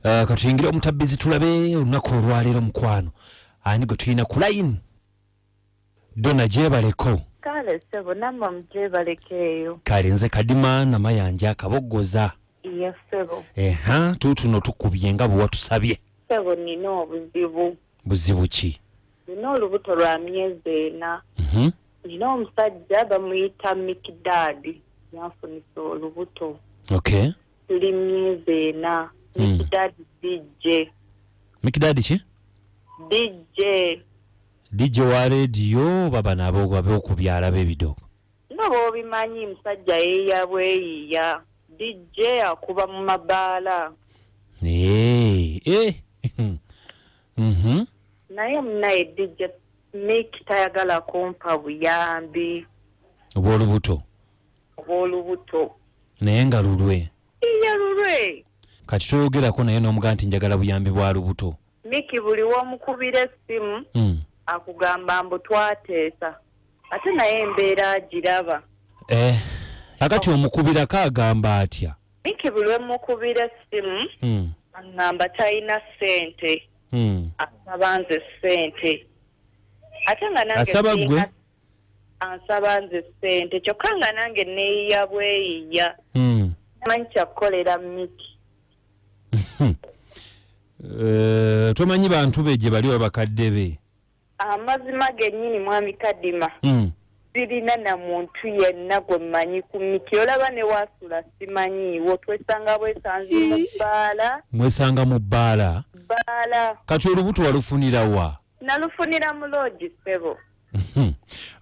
Katuyingira omutabbizi tulabe olunaku olwaleero mukwano. Ani gwe tulina ku line? Donna Jebaleko. Kale sebo namma mjebalekeyo. Kale nze Kadima Namayanja Kabogozza. Yes sebo. Tutuno tukubye nga bwe watusabye. Sebo nina obuzibu. Buzibu ki? Nina olubuto lwa myezi ena. Nina omusajja bamuyita Mikidadi. Yanfunisa olubuto. Okay. Tuli myezi ena. Mikidadi DJ. Mikidadi ki? DJ wa radio baba nabo babe okubyala bebidogo. Nabo bimanyi musajja yeyabweyiya. DJ akuba mu mabaala. Naye munaye DJ Mick tayagala kumpa buyambi. Obw'olubuto. Naye nga lulwe. Iya lulwe. Kati toyogerako naye n'omugaa nti njagala buyambi bwa lubuto. Mick buli wamukubira essimu akugamba mbu twateesa. Ate naye embeera agiraba. Akati omukubira kaagamba atya? Mick buli wamukubira essimu angamba talina ssente. Asaba nze ssente. Ate nga nange asaba gwe? Ansaba nze ssente. Kyokka nga nange neeyiya bweyiya. Manyi kyakukolera Mick. Tomanyi bantu be gye bali abakadde be. Amazima gennyini mwami Kadima. Sirina na muntu yenna gwe mmanyi ku Mick. Olaba ne wasula simanyiiwo. Twesanga bwesanzi mu bbaala. Mwesanga mu bbaala? Bbaala. Kati olubuto walufunira wa? Nalufunira mu lodge sebo.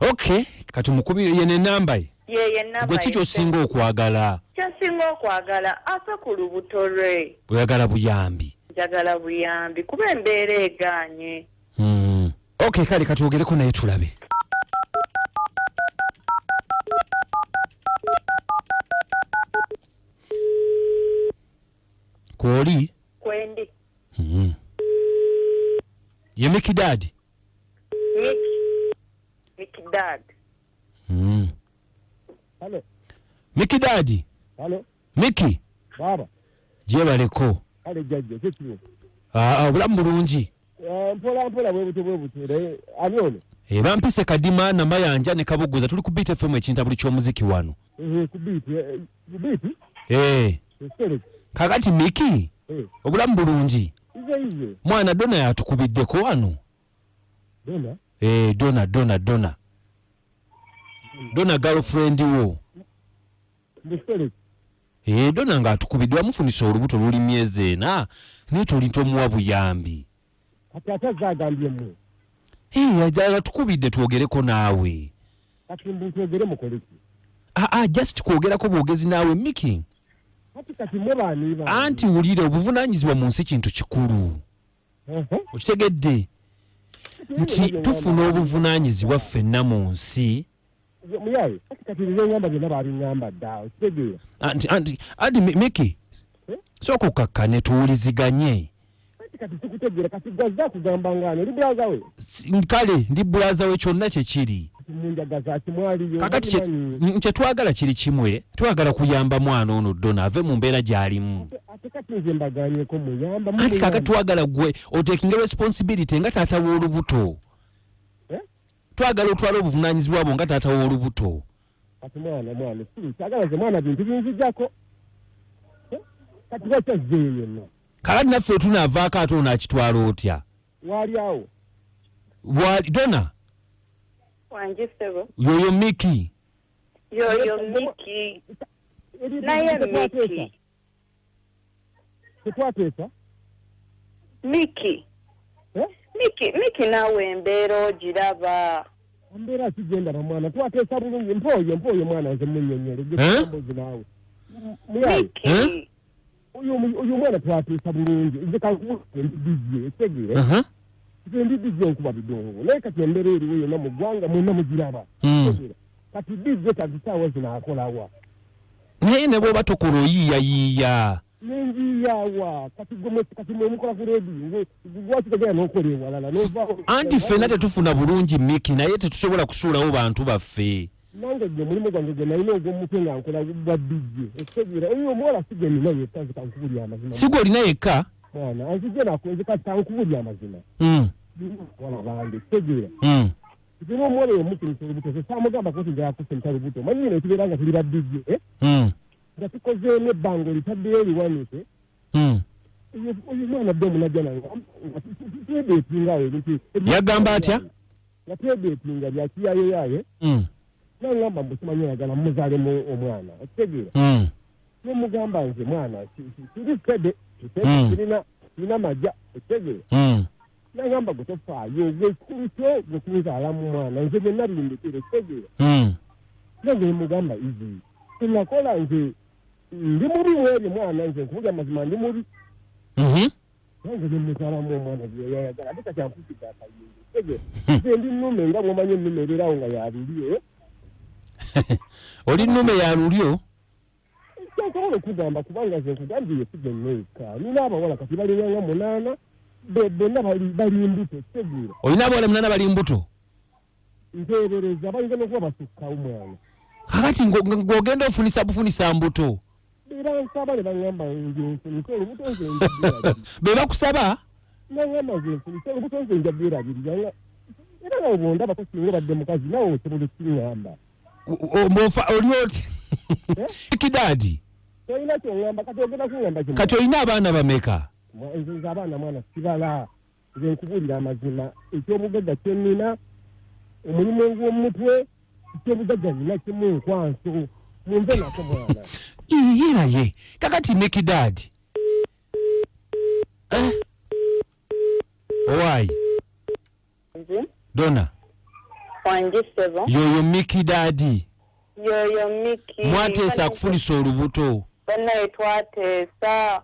Okay. Kati mukubire ye n'ennamba ye? Ye n'ennamba ye. Gwe ki ky'osinga okwagala? Kyosinga okwagala ate ku lubuto lwe. Oyagala buyambi? Njagala buyambi kuba embeera eganye. Okay, kale katwogereko naye tulabe. Kwoli? Kwendi. Ye Mikidadi? Mikidadi. Hello. Mikidadi? Hello. Miki? Baba. Jebaleko. Kale jajja kitu. Obulamu bulungi. Mpola bwebuto. Ani ono? Bampise Kadima Namayanja ne Kabogozza tuli ku Beat FM ekintabuli ky'omuziki wano. Ku Beat? Kakati Miki? Obulamu bulungi. Ize. Mwana Donna yatukubiddeko wano. Donna? Donna. Donna girlfriend wo. Donna nga atukubidde wamufunisa olubuto luli myezi ena naye toli ntomuwa buyambi. Kati atazagambye mu. Ajala tukubidde twogereko naawe. Kati mbutwogere mukoleki. Just kwogerako bwogezi naawe Miki. Kati mubani ba. Anti wulire obuvunaanyizibwa mu nsi kintu kikulu. Okitegedde? Nti tufuna obuvunaanyizibwa ffenna mu nsi. Muyaye, kati ngamba byonna babiŋŋamba dda okitegera. Anti Miki, sooka okakkane tuwuliziganye. Kati sikutegera kati gazza kugamba ng'ano oli bulaza we. Kale ndi bulaza we kyonna kye kiri. Munjagaza kimwaliyo. Kakati kye twagala kiri kimwe, twagala kuyamba mwana ono Donna ave mu mbeera gy'alimu. Ate kati nze mbaganyeko muyamba. Anti kakati twagala gwe otaking responsibility nga taata w'olubuto. Twagala otwala obuvunaanyizibwa bwo nga taata w'olubuto. Kati mwana kyagala ze mwana bintu binzijjako. Kati bakyazeeyo yenna. Kakati naffe tunaavaako ate ono akitwala otya? Wali awo. Donna? Wangi sebo. Yoyo Miki? Yoyo Miki. Naye Miki. Tetwateesa? Miki. Miki nawe embeera ogiraba. Embeera kigenda na mwana twateesa bulungi mpoyo mwana nze munnyonnyole gyekambozi naawe. Miki. Uyu mwana twateesa bulungi nze kankuwa ndi etegere. Nze ndi DJ nkuba bidongo naye kati embeera eriwo yonna mu ggwanga mwonna mugiraba. Kati DJ tazisaawa zinaakola naye ne bw'oba tokola oyiiya. Nenjiyawa kati mwemukola ku redio gwakitegera n'okola ewalala n'ovaawo. Anti ffenna tetufuna bulungi Miki naye tetusobola kusuulawo bantu baffe. Nange gye mulimu gwange gwe nalina ogw'omutwe nga nkola gwa DJ ekitegera eyo omuwala sigenina yekka zikankubulya amazima. Sigo olina yekka? mwana anzije nakonze katankuulya amazima wala bande tegera Kino omwole omukintu olubuto samugamba kuti ngakuse olubuto manyine ekiberanga tuli baddije nga tukoze n'ebbango litaddeyo liwanike uyu mwana ddomu najja nanga twebeetingawo ebintu yagamba atya nga twebeetinga byakiyayeyaye nangamba mbu simanyi oyagala muzaalemu omwana okitegeera nomugamba nze mwana kiri kede kirina majja okitegeera nangamba gwe tofaayo gwekikulu kyo gwekunzaalamu mwana nze byonna bindekere okitegeera nange nemugamba izi tenakola nze ndi mubi mwebyo mwana nze nkubuga amazima ndi mubi nange nemuzaalamu omwana byeyayagala ate kakyampusiga akayingo okitegeera nze ndi nnume nga mwomanyi ennume ebeerawo nga yalulyo oli nnume yalulyo kyosobola okugamba kubanga nze nkugambye yesiga enneeka nina abawala kati balinanga 8 bonna bali mbuto kitegeera olina abawala 8 bali mbuto nteebereza bayinza n'okuba basukka omwana kakati ng'ogenda ofunisa mbuto era nsaba ne baŋŋamba nze nfunise olubuto nze njabirabiri be bakusaba naŋŋamba nze nfunise olubuto nze njabirabiri era nawe bwondabako singa obadde mukazi nawe osobola okukiŋŋamba oli oti kidaadi tolina kyoŋŋamba kati ogenda kuŋŋamba kimu kati olina abaana bameka nze abaana mwana sibala nze nkubuulira amazima ekyobugagga kyennina omulimu ogw'omutwe ekyobugagga nina kimu nkwanso munve nako mwana naye kakati mekidaadi owaayi dona wanjisebo yoyo mikidaadi yoyo miki mwateesa akufunisa olubuto banaye twateesa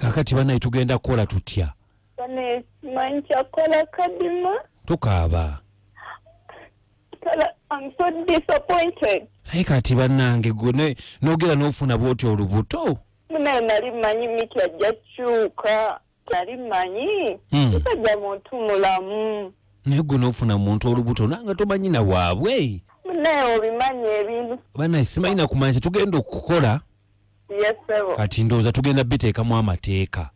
kakati banaye tugenda kukola tutya banaye simanyi kyakola Kadima tukaaba I'm so disappointed naye kati bannange gwe n'ogera n'ofuna bwoti olubuto munaye nali manyi miki ajja kyuka nali manyi musajja muntu mulamu naye gwe n'ofuna muntu olubuto nanga tomanyi na waabwe munaye obimanyi ebintu banaye simanyi nakumanya kyetugenda okukola yesebo kati ndowooza tugenda biteekamu amateeka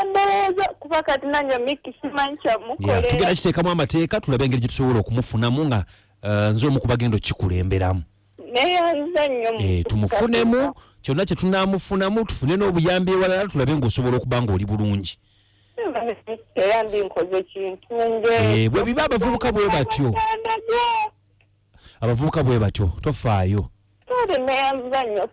ndowooza kuba kati nange miki simanyi kyamukolera tugenda kiteekamu amateeka tulabe engeri gye tusobola okumufunamu nga nze omu ku bagenda okikulemberamo neyanza nnyo tumufunemu kyonna kye tunaamufunamu tufune n'obuyambi ewalala tulabe ng'osobola okuba ng'oli bulungi eyambi nkoze kintu nge bwe biba abavubuka bwe batyo abavubuka bwe batyo tofaayo neyanza nnyo